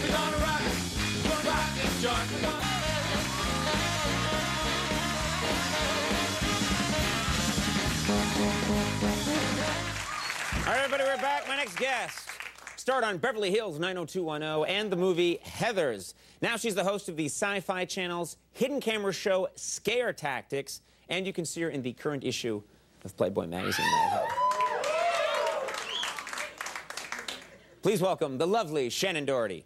We're gonna rock this joint. We're gonna... All right, everybody, we're back. My next guest starred on Beverly Hills 90210 and the movie Heathers. Now she's the host of the Sci-Fi Channel's hidden camera show Scare Tactics, and you can see her in the current issue of Playboy magazine. Please welcome the lovely Shannen Doherty.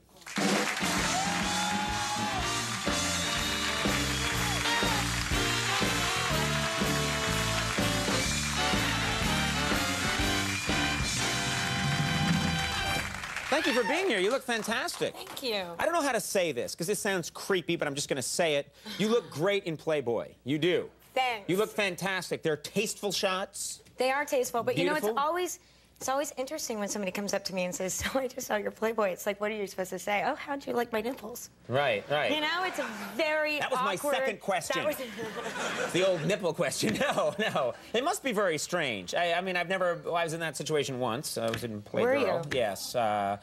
Thank you for being here. You look fantastic. Thank you. I don't know how to say this, because this sounds creepy, but I'm just going to say it. You look great in Playboy. You do. Thanks. You look fantastic. They're tasteful shots. They are tasteful, but Beautiful. you know, it's always interesting when somebody comes up to me and says, so I just saw your Playboy. It's like, what are you supposed to say? Oh, how'd you like my nipples? Right, right. You know, it's a very That was awkward... my second question. That was... The old nipple question. No, no. It must be very strange. I mean, I was in that situation once. I was in Playgirl. Were you? Yes. I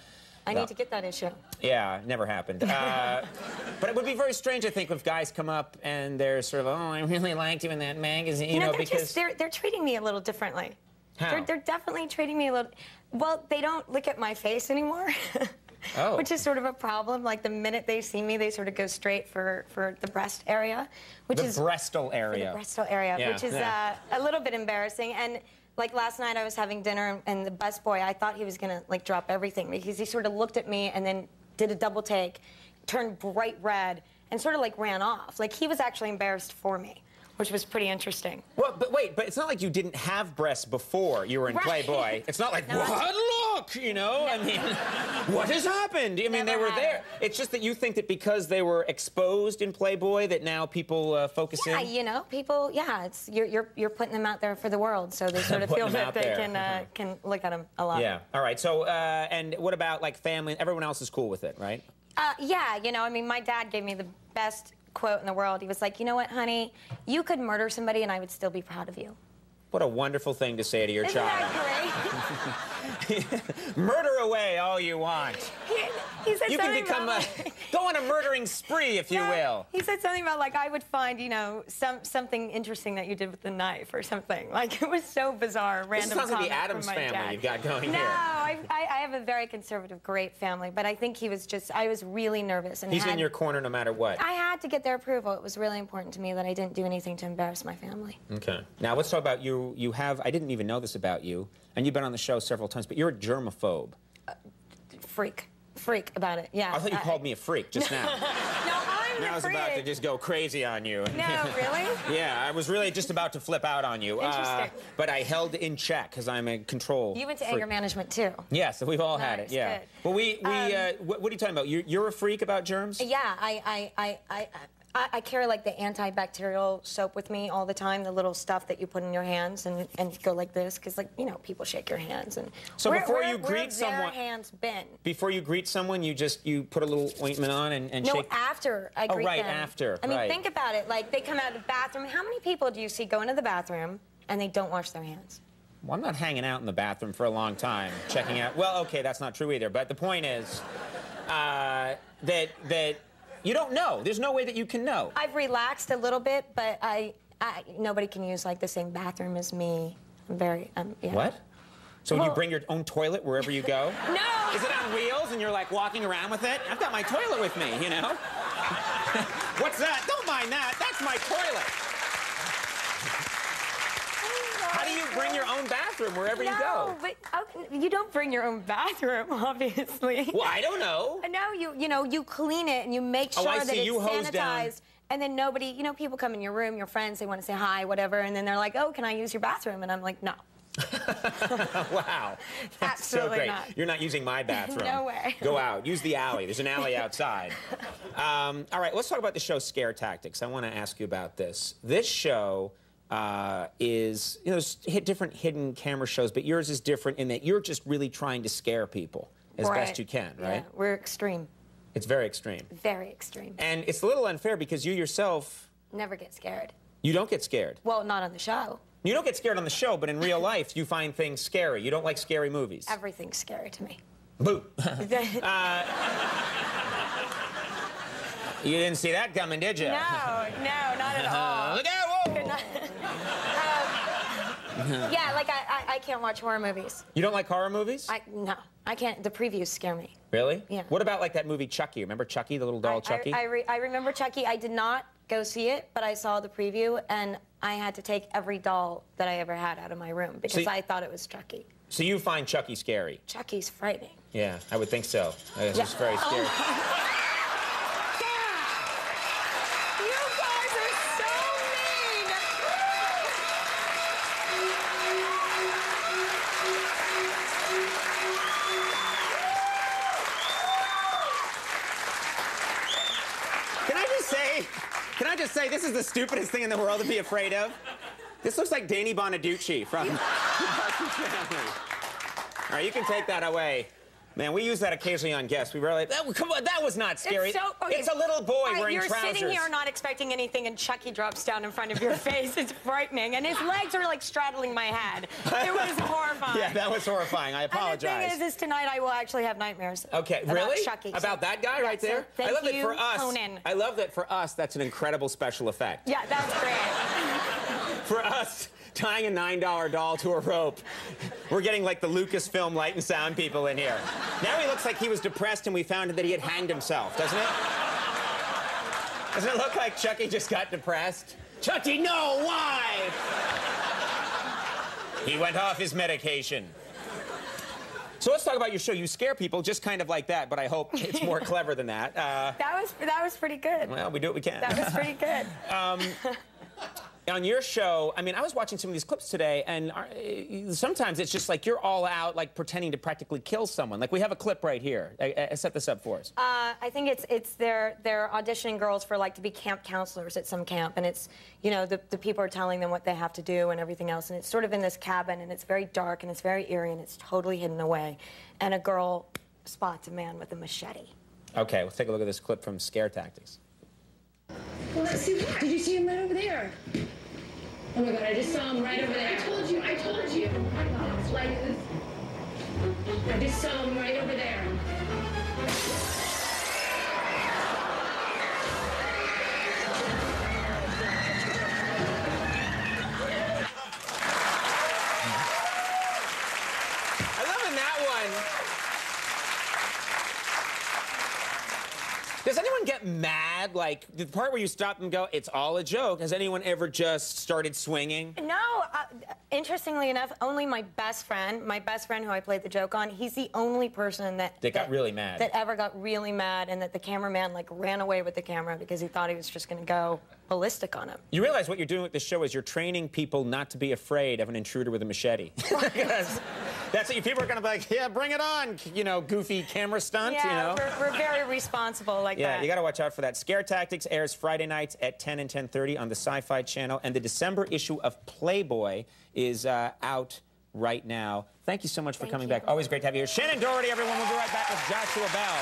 need to get that issue. Yeah, never happened. But it would be very strange, I think, if guys come up and they're sort of, oh, I really liked you in that magazine, you know, because... They're treating me a little differently. How? They're definitely treating me a little... Well, they don't look at my face anymore. Oh. Which is sort of a problem. Like, the minute they see me, they sort of go straight for the breast area, which is... The breastal area. The breastal area, Yeah, which is yeah. a little bit embarrassing. And, like, last night I was having dinner, and the busboy, I thought he was going to, like, drop everything, because he sort of looked at me and then did a double take, turned bright red, and sort of, like, ran off. Like, he was actually embarrassed for me, which was pretty interesting. Well, but wait, but it's not like you didn't have breasts before you were in Right. Playboy. It's not like, No, what look, you know? I mean, what has happened? I mean, they Never were had there. it. It's just that you think that because they were exposed in Playboy that now people focus Yeah, in? you know, people, yeah, it's you're putting them out there for the world, so they sort of feel Putting them that out they there. can look at them a lot. Yeah, all right. So, and what about, like, family? Everyone else is cool with it, right? Yeah, you know, I mean, my dad gave me the best quote in the world. He was like, you know what, honey, you could murder somebody and I would still be proud of you. What a wonderful thing to say to your Isn't child. that great? Murder away all you want. He said You can something become about, a, go on a murdering spree, if you will. He said something about, like, I would find, you know, something interesting that you did with the knife or something. Like, it was so bizarre, random This sounds like the comment Addams from my family dad. you've got going No, here. I have a very conservative, great family, but I think he was just, I was really nervous. And He's in your corner no matter what. I had to get their approval. It was really important to me that I didn't do anything to embarrass my family. Okay. Now, let's talk about you. You have, I didn't even know this about you, and you've been on the show several times, but you're a germaphobe. Freak about it, yeah. I thought you called me a freak just now. No, I'm Now I was the freak. about to just go crazy on you. No, really? Yeah, I was really just about to flip out on you. Interesting. But I held in check because I'm a control You went to freak. anger management, too. Yes, we've all had it, Nice, yeah. good. Well, what are you talking about? You're a freak about germs? Yeah, I carry, like, the antibacterial soap with me all the time, the little stuff that you put in your hands and go like this, because, like, you know, people shake your hands. And So before you greet where someone... their hands been? Before you greet someone, you put a little ointment on and No, shake... after I greet right, them. after, I mean, right. think about it. Like, they come out of the bathroom. How many people do you see go into the bathroom and they don't wash their hands? Well, I'm not hanging out in the bathroom for a long time, checking out... Well, okay, that's not true either, but the point is that you don't know. There's no way that you can know. I've relaxed a little bit, but nobody can use, like, the same bathroom as me. I'm very, yeah. What? So you Well- bring your own toilet wherever you go? No! Is it on wheels and you're, like, walking around with it? I've got my toilet with me, you know? What's that? Don't mind that. That's my toilet. How do you bring your own bathroom wherever you go? No, but you don't bring your own bathroom, obviously. Well, I don't know. No, you clean it and you make Oh, sure I that see. it's You hose down. sanitized. And then nobody, you know, people come in your room, your friends, they want to say hi, whatever, and then they're like, oh, can I use your bathroom? And I'm like, no. Wow. That's so Absolutely great. not. You're not using my bathroom. No way. Go out. Use the alley. There's an alley outside. All right, let's talk about the show Scare Tactics. I want to ask you about this. This show is, you know, there's different hidden camera shows, but yours is different in that you're just really trying to scare people as best you can, right? Yeah, we're extreme. It's very extreme. Very extreme. And it's a little unfair because you yourself, Never get scared. you don't get scared. Well, not on the show. You don't get scared on the show, but in real life, you find things scary. You don't like scary movies. Everything's scary to me. Boo. You didn't see that coming, did you? No, not at all. Look out! Whoa! Yeah, like I can't watch horror movies. You don't like horror movies? No, I can't. The previews scare me. Really? Yeah. What about like that movie Chucky? Remember Chucky, the little doll Chucky? I remember Chucky. I did not go see it, but I saw the preview, and I had to take every doll that I ever had out of my room because I thought it was Chucky. So you find Chucky scary? Chucky's frightening. Yeah, I would think so. It's just very scary. You guys are so mean! Can I just say, this is the stupidest thing in the world to be afraid of? This looks like Danny Bonaducci from Family. All right, you can take that away. Man, we use that occasionally on guests. We rarely... Come on, that was not scary. It's a little boy wearing trousers. You're sitting here not expecting anything, and Chucky drops down in front of your face. It's frightening, and his legs are like straddling my head. It was horrifying. Yeah, that was horrifying. I apologize. And the thing is tonight I will actually have nightmares. Okay, about really? Chucky. About that guy right there? Thank I love you, that for us. Conan. I love that for us. That's an incredible special effect. Yeah, that's great. For us, tying a $9 doll to a rope. We're getting like the Lucasfilm light and sound people in here. Now he looks like he was depressed and we found that he had hanged himself, doesn't it? Doesn't it look like Chucky just got depressed? Chucky, no, why? He went off his medication. So let's talk about your show. You scare people just kind of like that, but I hope it's more clever than that. That was pretty good. Well, we do what we can. That was pretty good. On your show, I mean, I was watching some of these clips today, and sometimes it's just like you're all out, like pretending to practically kill someone. Like we have a clip right here. Set this up for us. I think they're auditioning girls for like to be camp counselors at some camp, and it's the people are telling them what they have to do and everything else, and it's sort of in this cabin, and it's very dark and it's very eerie and it's totally hidden away, and a girl spots a man with a machete. Okay, let's take a look at this clip from Scare Tactics. Well, let's see. Did you see him right over there? Oh my God, I just saw him right over there. I told you. It's like this. I just saw him right over there. I love in that one. Does anyone get mad? Like, the part where you stop and go, it's all a joke. Has anyone ever just started swinging? No. Interestingly enough, only my best friend who I played the joke on, he's the only person that got really mad. That ever got really mad, and that the cameraman, like, ran away with the camera because he thought he was just going to go ballistic on him. You realize what you're doing with this show is you're training people not to be afraid of an intruder with a machete. That's what people are going to be like, yeah, bring it on, goofy camera stunt, Yeah, we're very responsible like that. Yeah, you got to watch out for that. Scare Tactics airs Friday nights at 10 and 10:30 on the Sci-Fi Channel, and the December issue of Playboy is out right now. Thank you so much for coming back. Always great to have you here. Shannen Doherty, everyone. We'll be right back with Joshua Bell.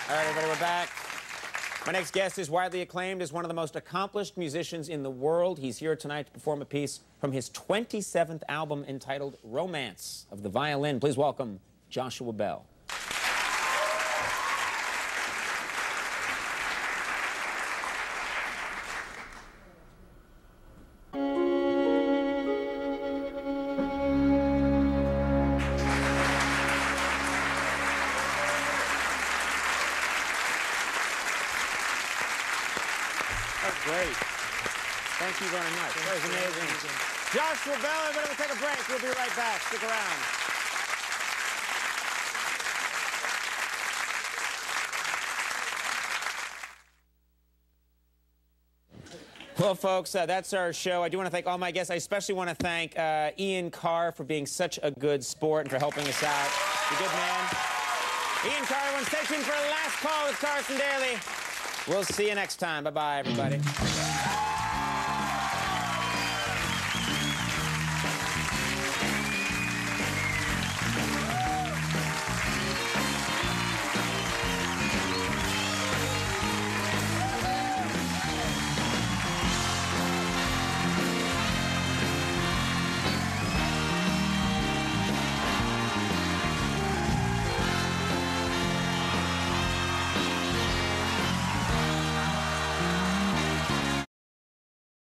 All right, everybody, we're back. My next guest is widely acclaimed as one of the most accomplished musicians in the world. He's here tonight to perform a piece from his 27th album entitled Romance of the Violin. Please welcome Joshua Bell. Great. Thank you very much. That was amazing. Joshua Bell, everybody, we'll take a break. We'll be right back. Stick around. Well, folks, that's our show. I do want to thank all my guests. I especially want to thank Ian Carr for being such a good sport and for helping us out. You're a good man. Ian Carr, everyone, stay tuned for the last call with Carson Daly. We'll see you next time. Bye-bye, everybody.